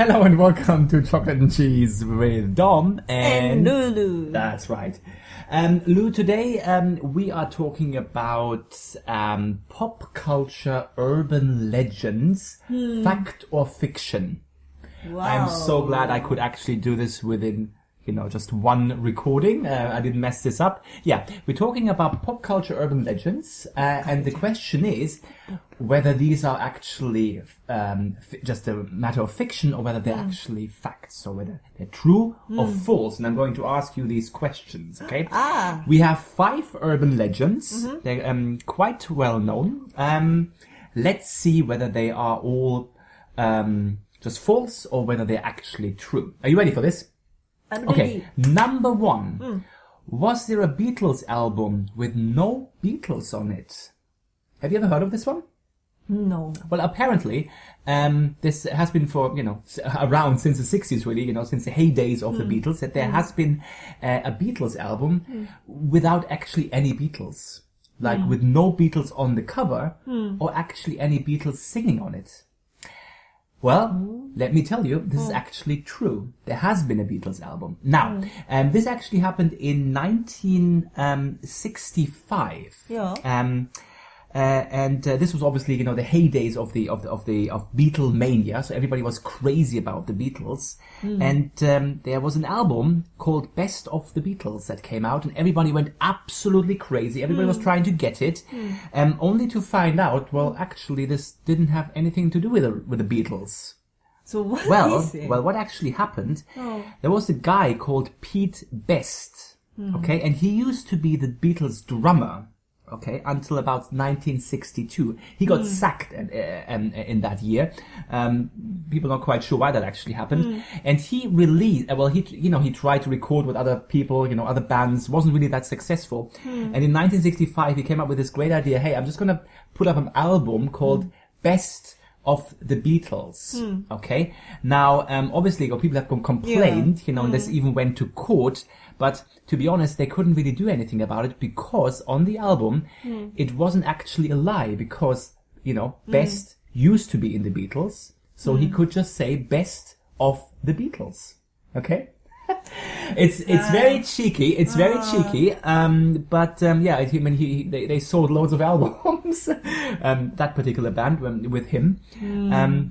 Hello and welcome to Chocolate and Cheese with Dom And Lulu. That's right. Lou, today we are talking about pop culture urban legends, fact or fiction. Wow. I'm so glad I could actually do this within, just one recording. I didn't mess this up. Yeah, we're talking about pop culture urban legends, and the question is whether these are actually just a matter of fiction or whether they're actually facts, so whether they're true or false. And I'm going to ask you these questions, okay? We have 5 urban legends. They're quite well known. Let's see whether they are all just false or whether they're actually true. Are you ready for this? I'm Okay, ready. number 1. Was there a Beatles album with no Beatles on it? Have you ever heard of this one? No. Well, apparently, this has been for, around since the 60s, really, since the heydays of the Beatles, that there has been a Beatles album without actually any Beatles. Like, with no Beatles on the cover, or actually any Beatles singing on it. Well, let me tell you, this is actually true. There has been a Beatles album. Now, this actually happened in 1965. Yeah. And this was obviously, the heydays of Beatlemania. So everybody was crazy about the Beatles. And there was an album called Best of the Beatles that came out, and everybody went absolutely crazy. Everybody was trying to get it, only to find out, well, actually, this didn't have anything to do with the Beatles. So what is it? Well, what actually happened? There was a guy called Pete Best, okay, and he used to be the Beatles drummer. Okay, until about 1962. He got sacked in that year. People are not quite sure why that actually happened. And he released, he tried to record with other people, other bands, wasn't really that successful. And in 1965, he came up with this great idea, hey, I'm just going to put up an album called Best of the Beatles. Okay? Now, obviously, people have complained, and this even went to court. But to be honest, they couldn't really do anything about it because on the album, it wasn't actually a lie because, Best used to be in the Beatles. So he could just say Best of the Beatles. Okay? It's very cheeky. It's very cheeky. They sold loads of albums. That particular band with him.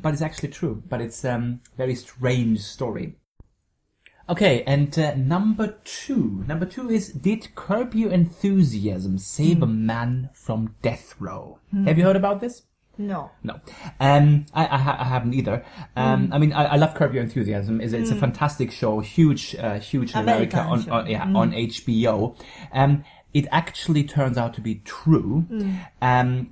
But it's actually true. But it's very strange story. Okay, and number 2. Number 2 is, did Curb Your Enthusiasm save a man from death row? Have you heard about this? No. No. I haven't either. I love Curb Your Enthusiasm. It's a fantastic show, huge in America on HBO. It actually turns out to be true.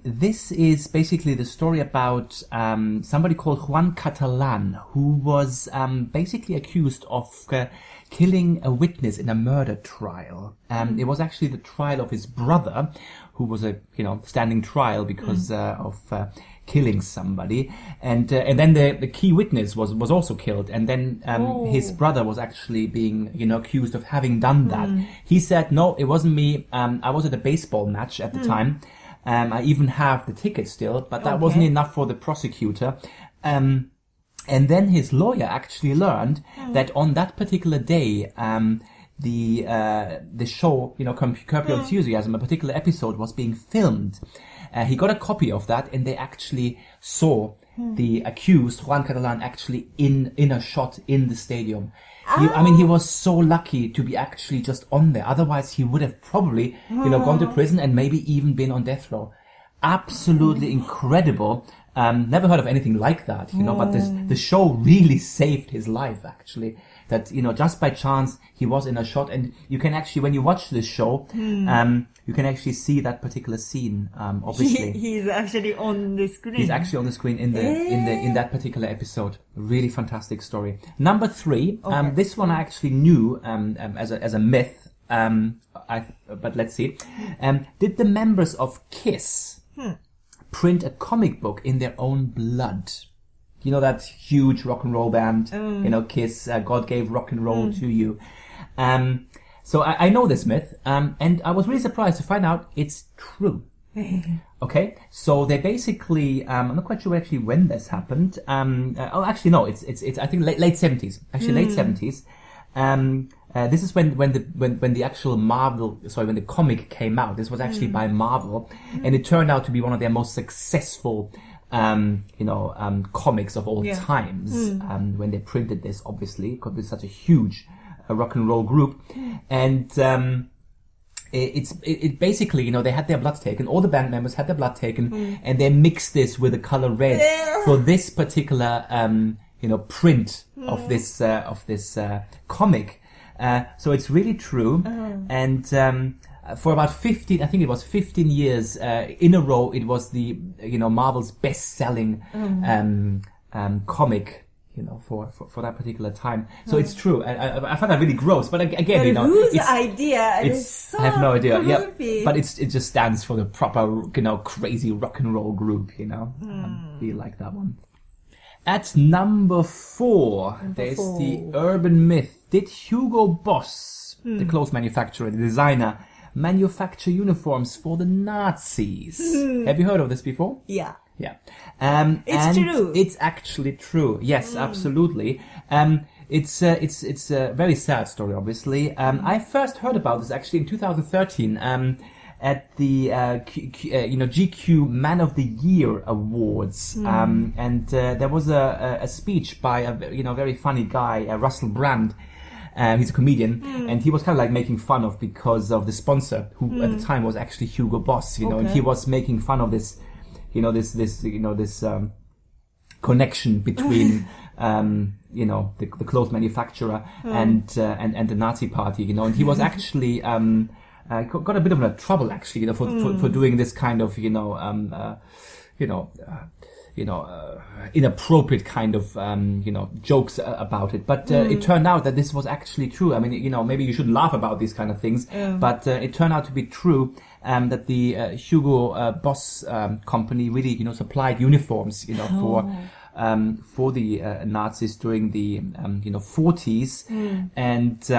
This is basically the story about somebody called Juan Catalan, who was basically accused of killing a witness in a murder trial. It was actually the trial of his brother, who was a standing trial because of killing somebody, and then the key witness was also killed, and then his brother was actually being accused of having done that. He said, no, it wasn't me. I was at a baseball match at the time. I even have the ticket still, but that wasn't enough for the prosecutor. And then his lawyer actually learned that on that particular day, the show, Curb Your Enthusiasm, a particular episode was being filmed. He got a copy of that, and they actually saw the accused, Juan Catalan, actually in a shot in the stadium. He was so lucky to be actually just on there. Otherwise, he would have probably, gone to prison and maybe even been on death row. Absolutely incredible. Never heard of anything like that, but the show really saved his life, actually. That, just by chance, he was in a shot, and you can actually, when you watch this show, you can actually see that particular scene, obviously. He's actually on the screen. He's actually on the screen in that particular episode. Really fantastic story. Number 3, this one I actually knew, as a myth, but let's see. Did the members of KISS print a comic book in their own blood? That huge rock and roll band, KISS, God gave rock and roll to you. So I know this myth, and I was really surprised to find out it's true. Okay, so they basically, I'm not quite sure actually when this happened. Actually no, it's I think late 70s. Actually late 70s. This is when the actual when the comic came out. This was actually by Marvel, and it turned out to be one of their most successful comics of all times. When they printed this, obviously, because it's such a huge rock and roll group, and it basically, they had their blood taken. All the band members had their blood taken, and they mixed this with the color red for this particular print of this comic. So it's really true, and for about 15 years in a row, it was the Marvel's best-selling comic. For that particular time. So it's true. I find that really gross. But again, whose idea? It's so I have no idea. creepy. Yeah, but it just stands for the proper, crazy rock and roll group. We like that one. At number 4, there's the urban myth. Did Hugo Boss, the clothes manufacturer, the designer, manufacture uniforms for the Nazis? Have you heard of this before? Yeah. Yeah. It's true. It's actually true. Yes, absolutely. It's a very sad story, obviously. I first heard about this actually in 2013, at the, GQ Man of the Year Awards. And there was a speech by a, very funny guy, Russell Brand. He's a comedian, and he was kind of like making fun of because of the sponsor, who at the time was actually Hugo Boss, and he was making fun of this, this connection between, the clothes manufacturer and the Nazi party, and he was actually, got a bit of trouble actually, for doing this kind of, inappropriate kind of, jokes about it. But it turned out that this was actually true. I mean, maybe you shouldn't laugh about these kind of things, but it turned out to be true, that the Hugo Boss company really, supplied uniforms, for the Nazis during the 40s, and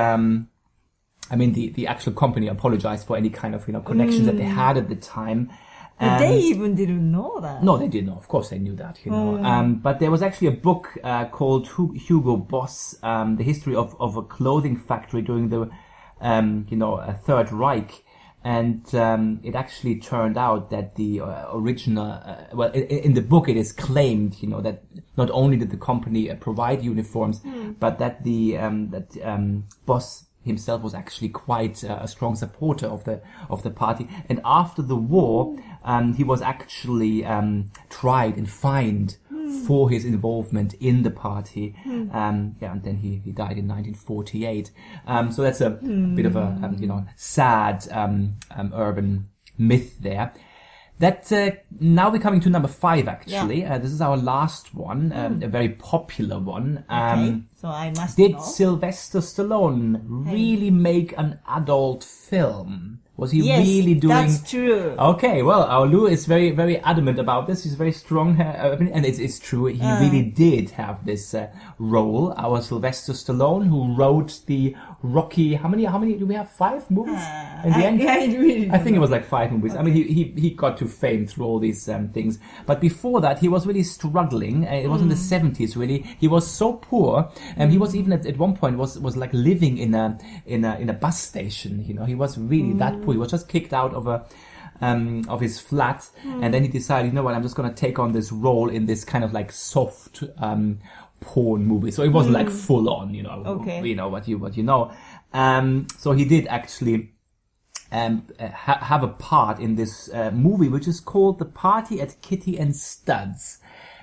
I mean the actual company apologized for any kind of connections that they had at the time. But they even didn't know that. No, they didn't. Of course, they knew that. But there was actually a book called Hugo Boss: The History of a Clothing Factory During the Third Reich. And it actually turned out that the original, in the book it is claimed, that not only did the company provide uniforms, but that the Boss himself was actually quite a strong supporter of the party. And after the war, he was actually tried and fined for his involvement in the party. And then he died in 1948. So that's a bit of a sad urban myth there. That now we're coming to number 5 actually. This is our last one, a very popular one. Okay, so I must Did know. Sylvester Stallone really make an adult film? Was he really doing? That's true. Okay, well, our Lou is very, very adamant about this. He's very strong, and it's true. He really did have this role. Our Sylvester Stallone, who wrote the Rocky. How many do we have? 5 movies in the end. I think it was like 5 movies. Okay. I mean, he got to fame through all these things. But before that, he was really struggling. It was in the 70s. Really, he was so poor, and he was even at one point was like living in a bus station. He was really that poor. He was just kicked out of his flat, and then he decided, you know what, I'm just gonna take on this role in this kind of like soft porn movie. So it wasn't like full on, Okay. what you know. So he did actually have a part in this movie, which is called The Party at Kitty and Studs.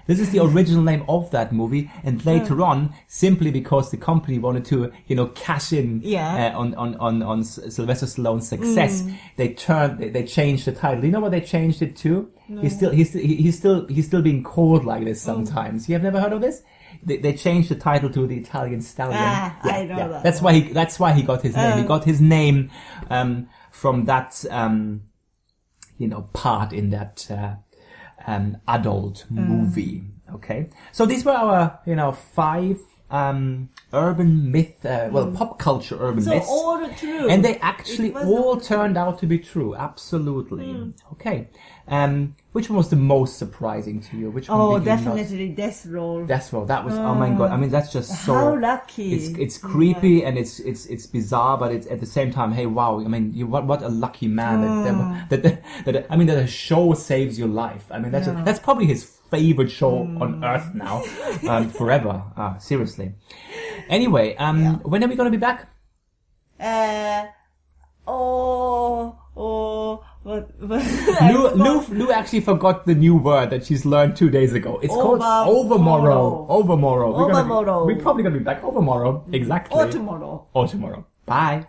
This is the original name of that movie, and later on, simply because the company wanted to, cash in on Sylvester Stallone's success, they changed the title. You know what they changed it to? No. He's still being called like this sometimes. You have never heard of this? They changed the title to The Italian Stallion. I know that. That's why he got his name. He got his name from that part in that adult movie. Okay, so these were our 5 urban myth, pop culture urban So myths. all true. And they actually all turned out to be true. Absolutely. Okay. Which one was the most surprising to you? Which one Oh, did you not- definitely Death Roll. Death Row. That was, oh my God. I mean, that's just so... How lucky. It's creepy and it's bizarre, but it's at the same time, hey, wow. I mean, what a lucky man that a show saves your life. I mean, that's probably his favorite show on earth now, forever. Seriously. Anyway, when are we going to be back? Lou actually forgot the new word that she's learned 2 days ago. It's called overmorrow. Overmorrow. We're probably going to be back overmorrow. Exactly. Or tomorrow. Bye.